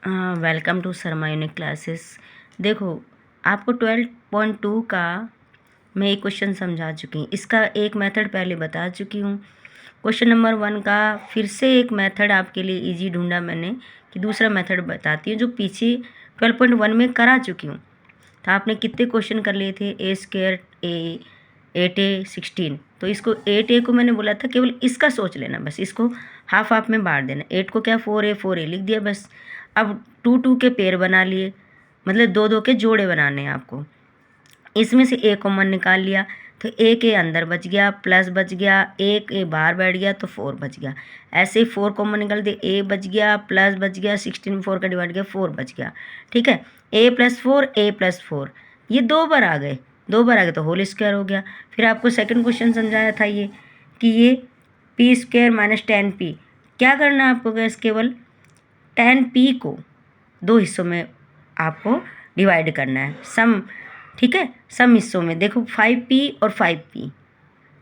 Welcome to Sharma unique classes. देखो, आपको 12.2 का मैं एक क्वेश्चन समझा चुकी हूँ। इसका एक मेथड पहले बता चुकी हूँ। क्वेश्चन नंबर 1 का फिर से एक मेथड आपके लिए इजी ढूंढा मैंने कि दूसरा मेथड बताती हूँ जो पीछे 12.1 में करा चुकी हूँ। तो आपने कितने क्वेश्चन कर लिए थे? ए स्क्वायर ए 8a 16। तो इसको 8a को मैंने बोला था केवल इसका सोच लेना, बस इसको हाफ हाफ में बांट देना। 8 को क्या 4a लिख दिया बस। अब 2 के पेयर बना लिए, मतलब 2 के जोड़े बनाने हैं आपको। इसमें से a कॉमन निकाल लिया तो a के अंदर बच गया, प्लस बच गया, एक a बाहर बैठ गया तो 4 बच गया। ऐसे ही 4 कॉमन निकाल दिए, a बच गया, प्लस बच गया, 16 में 4 का डिवाइड किया 4 बच गया। ठीक है, a+4 ये 2 बार आ गए, 2 बार आ गए तो होल स्क्वायर हो गया। फिर आपको सेकंड क्वेश्चन समझाया था ये कि ये p² - 10p क्या करना है आपको? गैस केवल 10p को 2 हिस्सों में आपको डिवाइड करना है, सम। ठीक है, सम हिस्सों में देखो 5p और 5p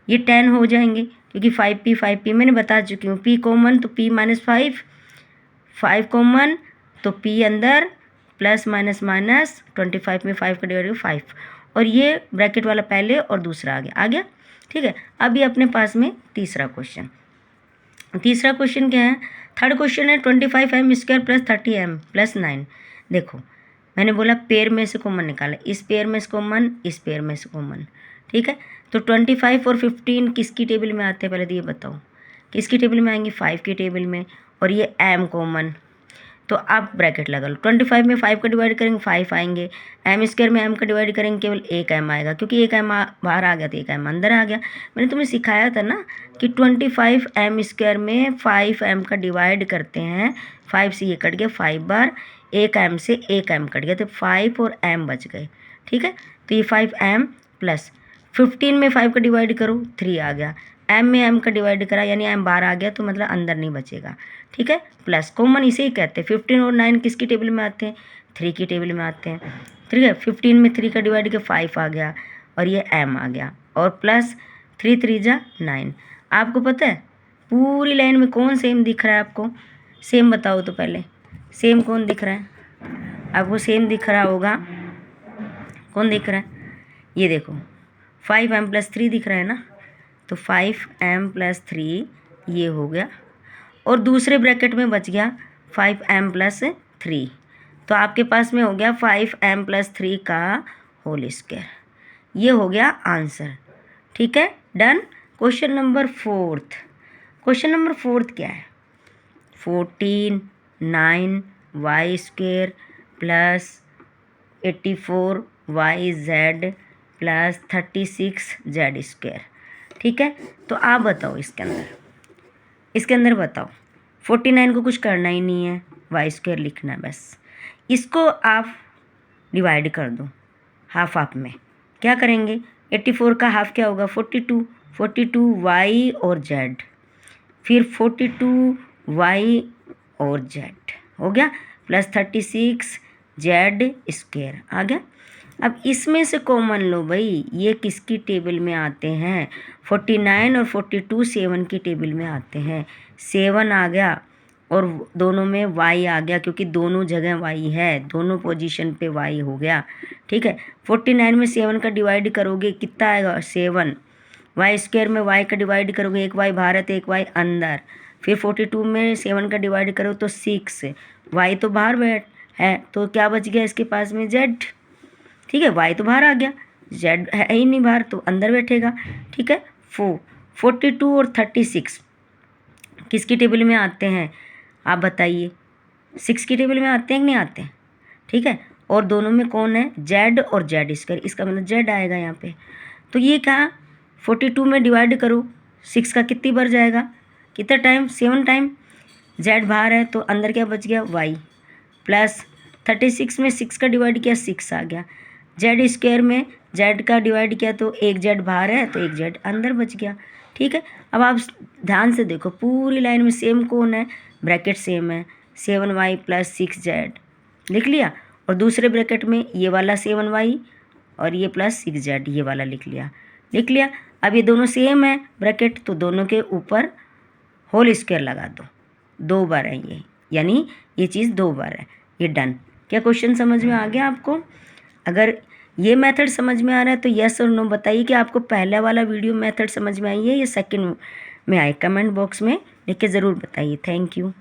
ये 10 हो जाएंगे क्योंकि 5p मैंने बता चुकी हूँ। p कॉमन तो p - 5, 5 कॉमन तो p अंदर, प्लस माइनस माइनस 25 में 5 का डिवाइड 5, और ये ब्रैकेट वाला पहले और दूसरा आ गया। ठीक है, अभी अपने पास में तीसरा क्वेश्चन क्या है? थर्ड क्वेश्चन है 25m² + 30m + 9। देखो, मैंने बोला पेयर में से कॉमन निकाला, इस पेयर में से कॉमन, इस पेयर में से कॉमन। ठीक है, तो 25 और 15 किसकी टेबल में आते हैं? पहले तो ये बताओ किसकी टेबल में आएंगे? 5 की टेबल में। और ये m कॉमन, तो आप ब्रैकेट लगा लो। 25 में 5 का डिवाइड करेंगे 5 आएंगे, m² में m का डिवाइड करेंगे केवल एक m आएगा, क्योंकि एक m बाहर आ गया तो एक m अंदर आ गया। मैंने तुम्हें सिखाया था ना कि 25m² में 5m का डिवाइड करते हैं, 5 से ये कट गया 5 बार, एक m से एक m कट गया तो 5 और m बच गए। ठीक है, तो ये 5m प्लस 15 में 5 का डिवाइड करो 3 आ गया, m में m का डिवाइड करा यानी m बाहर आ गया तो मतलब अंदर नहीं बचेगा। ठीक है, प्लस कॉमन इसे ही कहते हैं। 15 और 9 किसकी टेबल में आते हैं? 3 की टेबल में आते हैं। ठीक है, 15 में 3 का डिवाइड किया 5 आ गया और ये m आ गया, और प्लस 3 3 जा 9। आपको पता है पूरी लाइन में कौन सेम दिख रहा है आपको? सेम बताओ तो पहले, सेम कौन दिख रहा है आपको? सेम दिख रहा होगा, कौन दिख रहा है? ये देखो 5m + 3 दिख रहा है ना, तो 5m + 3 ये हो गया, और दूसरे ब्रैकेट में बच गया 5m + 3, तो आपके पास में हो गया 5m + 3 का होल स्क्वायर। ये हो गया आंसर। ठीक है, डन। क्वेश्चन नंबर 4 क्या है? 14 9y² + 84yz + 36z²। ठीक है, तो आप बताओ इसके अंदर बताओ। 49 को कुछ करना ही नहीं है, y² लिखना है बस। इसको आप डिवाइड कर दो हाफ हाफ में। क्या करेंगे? 84 का हाफ क्या होगा? 42 y और z, फिर 42 y और z हो गया, प्लस 36 z² आ गया। अब इसमें से कॉमन लो भाई, ये किसकी टेबल में आते हैं? 49 और 42 7 की टेबल में आते हैं। 7 आ गया और दोनों में y आ गया, क्योंकि दोनों जगह y है, दोनों पोजीशन पे y हो गया। ठीक है, 49 में 7 का डिवाइड करोगे कितना आएगा? 7। y² में y का डिवाइड करोगे, एक y बाहर है तो एक y अंदर, फिर 42 में 7 का डिवाइड करो तो 6, y तो बाहर बैठ है तो क्या बच गया इसके पास में? z। ठीक है, y तो बाहर आ गया, z है ही नहीं बाहर तो अंदर बैठेगा। ठीक है, 42 और 36 किसकी टेबल में आते हैं आप बताइए? 6 की टेबल में आते हैं कि नहीं आते हैं? ठीक है, और दोनों में कौन है? z और z², इसका मतलब z आएगा यहाँ पे। तो ये क्या? 42 में डिवाइड करो 6 का कितनी बार जाएगा? कितना टाइम? 7 टाइम। z बाहर है तो अंदर क्या बच गया? y, प्लस 36 में 6 का डिवाइड किया 6 आ गया, z² में z का डिवाइड किया तो एक z बाहर है तो एक z अंदर बच गया। ठीक है, अब आप ध्यान से देखो पूरी लाइन में सेम कौन है? ब्रैकेट सेम है, 7y + 6z लिख लिया, और दूसरे ब्रैकेट में ये वाला 7y और ये प्लस 6z ये वाला लिख लिया। अब ये दोनों सेम है ब्रैकेट, तो दोनों के ऊपर होल स्क्वायर लगा दो, 2 बार है ये, यानी ये चीज़ 2 बार है। ये डन। क्या क्वेश्चन समझ में आ गया आपको? अगर ये मेथड समझ में आ रहा है तो यस और नो बताइए कि आपको पहला वाला वीडियो मेथड समझ में आई है या सेकंड में आई। कमेंट बॉक्स में लिख के ज़रूर बताइए। Thank you.